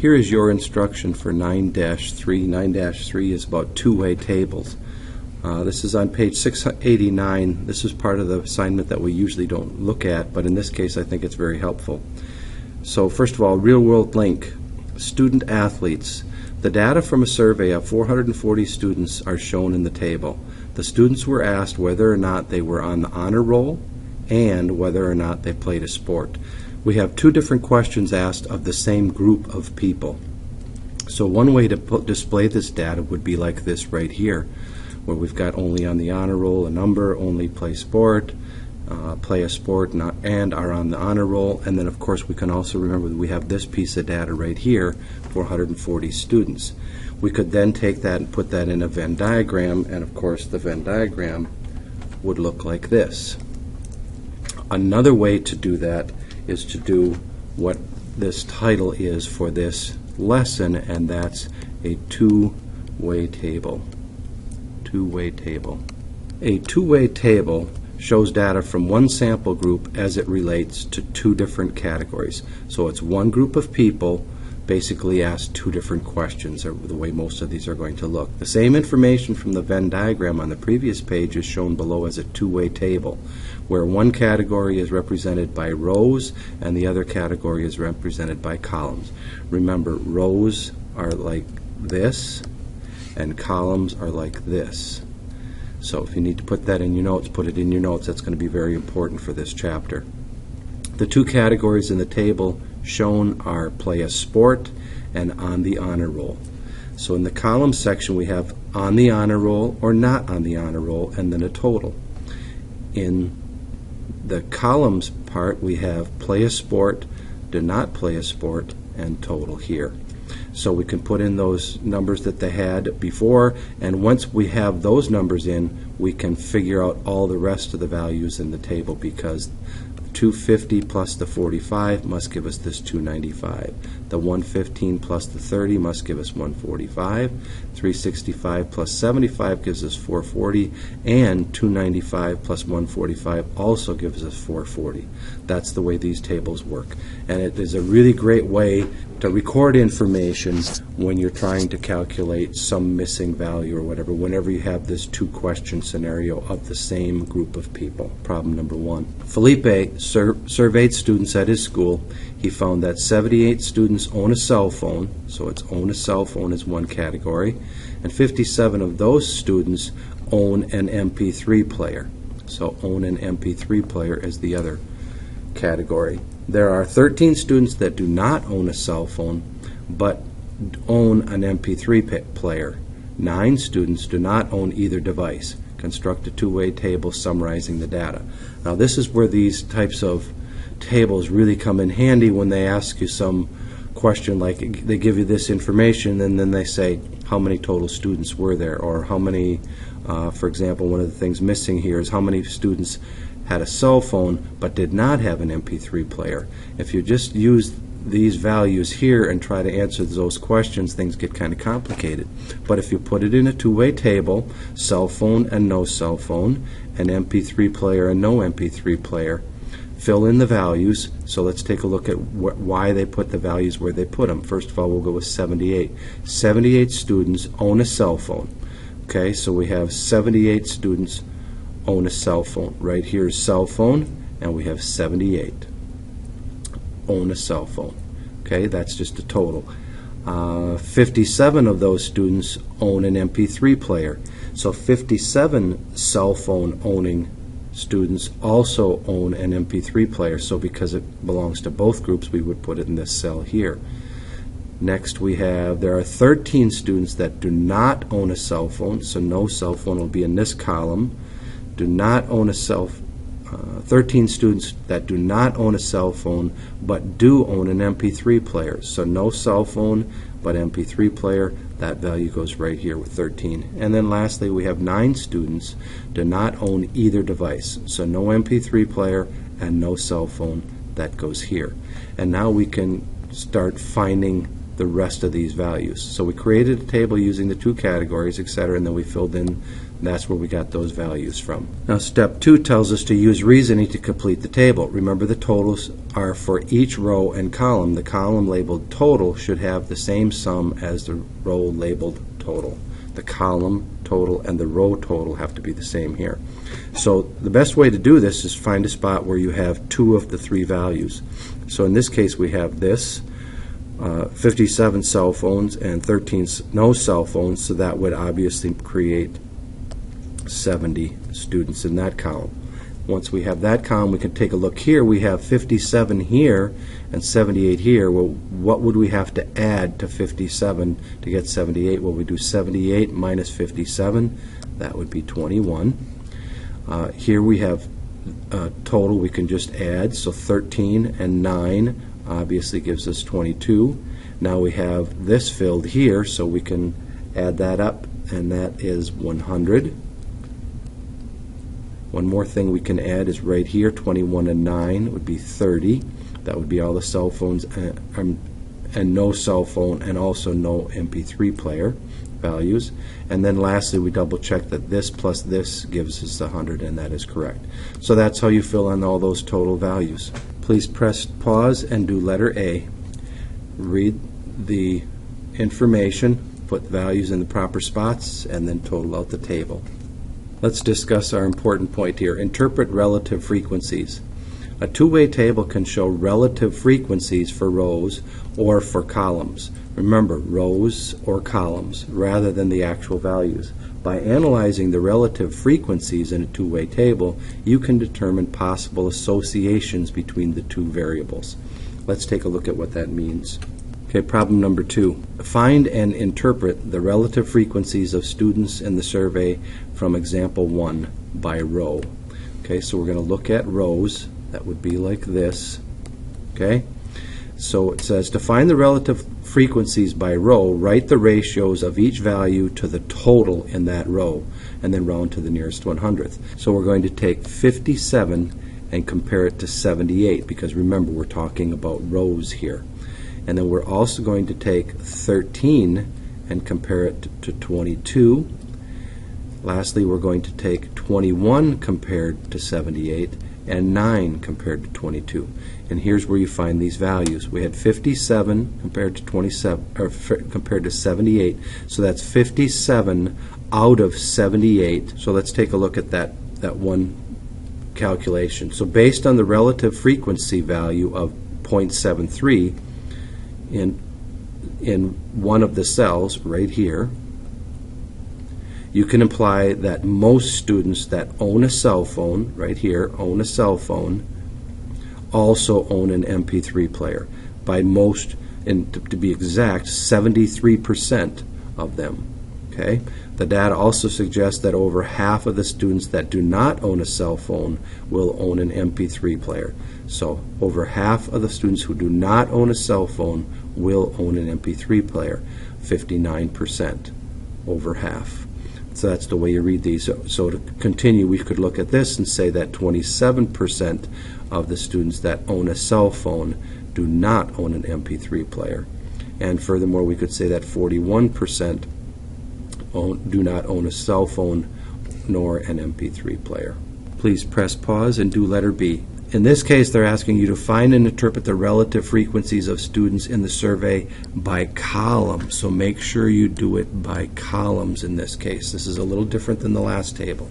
Here is your instruction for 9-3. 9-3 is about two-way tables. This is on page 689. This is part of the assignment that we usually don't look at, but in this case I think it's very helpful. So first of all, real-world link. Student athletes. The data from a survey of 440 students are shown in the table. The students were asked whether or not they were on the honor roll and whether or not they played a sport. We have two different questions asked of the same group of people. So one way to display this data would be like this right here, where we've got only on the honor roll a number, only play sport, play a sport, and are on the honor roll. And then of course we can also remember that we have this piece of data right here, 440 students. We could then take that and put that in a Venn diagram, and of course the Venn diagram would look like this. Another way to do that is to do what this title is for this lesson, and that's a two-way table. Two-way table. A two-way table shows data from one sample group as it relates to two different categories. So it's one group of people basically asked two different questions, or the way most of these are going to look. The same information from the Venn diagram on the previous page is shown below as a two-way table, where one category is represented by rows and the other category is represented by columns. Remember, rows are like this and columns are like this. So if you need to put that in your notes, put it in your notes. That's going to be very important for this chapter. The two categories in the table shown are play a sport and on the honor roll. So in the column section we have on the honor roll or not on the honor roll, and then a total. In the columns part we have play a sport, do not play a sport, and total here. So we can put in those numbers that they had before, and once we have those numbers in, we can figure out all the rest of the values in the table, because 250 plus the 45 must give us this 295. The 115 plus the 30 must give us 145. 365 plus 75 gives us 440, and 295 plus 145 also gives us 440. That's the way these tables work, and it is a really great way to record information when you're trying to calculate some missing value or whatever, whenever you have this two-question scenario of the same group of people. Problem number one. Felipe surveyed students at his school. He found that 78 students own a cell phone, so it's own a cell phone is one category, and 57 of those students own an MP3 player. So own an MP3 player is the other category. There are 13 students that do not own a cell phone but own an MP3 player. 9 students do not own either device. Construct a two-way table summarizing the data. Now this is where these types of tables really come in handy when they ask you some question, like they give you this information and then they say how many total students were there, or how many, for example, one of the things missing here is how many students had a cell phone but did not have an MP3 player. If you just use these values here and try to answer those questions, things get kind of complicated. But if you put it in a two-way table, cell phone and no cell phone, an MP3 player and no MP3 player, fill in the values. So let's take a look at why they put the values where they put them. First of all, we'll go with 78. 78 students own a cell phone. Okay, so we have 78 students own a cell phone. Right here is cell phone, and we have 78 own a cell phone. Okay, that's just a total. 57 of those students own an MP3 player. So 57 cell phone owning students also own an MP3 player. So because it belongs to both groups, we would put it in this cell here. Next we have, there are 13 students that do not own a cell phone, so no cell phone will be in this column. Do not own a 13 students that do not own a cell phone but do own an MP3 player. So no cell phone but MP3 player, that value goes right here with 13. And then lastly we have 9 students do not own either device. So no MP3 player and no cell phone, that goes here. And now we can start finding the rest of these values. So we created a table using the two categories, etc., and then we filled in That's where we got those values from. Now, step 2 tells us to use reasoning to complete the table. Remember, the totals are for each row and column. The column labeled total should have the same sum as the row labeled total. The column total and the row total have to be the same here. So the best way to do this is find a spot where you have 2 of the 3 values. So in this case we have this, 57 cell phones and 13 no cell phones, so that would obviously create 70 students in that column. Once we have that column, we can take a look here. We have 57 here and 78 here. Well, what would we have to add to 57 to get 78? Well, we do 78 minus 57. That would be 21. Here we have total we can just add, so 13 and 9 obviously gives us 22. Now we have this filled here, so we can add that up, and that is 100. One more thing we can add is right here, 21 and 9 would be 30. That would be all the cell phones and no cell phone and also no MP3 player values. And then lastly, we double check that this plus this gives us 100, and that is correct. So that's how you fill in all those total values. Please press pause and do letter A. Read the information, put values in the proper spots, and then total out the table. Let's discuss our important point here. Interpret relative frequencies. A two-way table can show relative frequencies for rows or for columns. Remember, rows or columns rather than the actual values. By analyzing the relative frequencies in a two-way table, you can determine possible associations between the two variables. Let's take a look at what that means. Okay, problem number 2. Find and interpret the relative frequencies of students in the survey from example 1 by row. Okay, so we're going to look at rows. That would be like this. Okay, so it says to find the relative frequencies by row, write the ratios of each value to the total in that row, and then round to the nearest 100th. So we're going to take 57 and compare it to 78, because remember, we're talking about rows here. And then we're also going to take 13 and compare it to 22. Lastly, we're going to take 21 compared to 78 and 9 compared to 22. And here's where you find these values. We had 57 compared to 27 or compared to 78. So that's 57 out of 78. So let's take a look at that one calculation. So based on the relative frequency value of 0.73 in one of the cells right here, you can imply that most students that own a cell phone, right here, own a cell phone, also own an MP3 player. By most, and to be exact, 73% of them. Okay? The data also suggests that over half of the students that do not own a cell phone will own an MP3 player. So over half of the students who do not own a cell phone will own an MP3 player, 59%, over half. So that's the way you read these. So to continue, we could look at this and say that 27% of the students that own a cell phone do not own an MP3 player. And furthermore, we could say that 41% do not own a cell phone nor an MP3 player. Please press pause and do letter B. In this case, they're asking you to find and interpret the relative frequencies of students in the survey by column. So make sure you do it by columns in this case. This is a little different than the last table.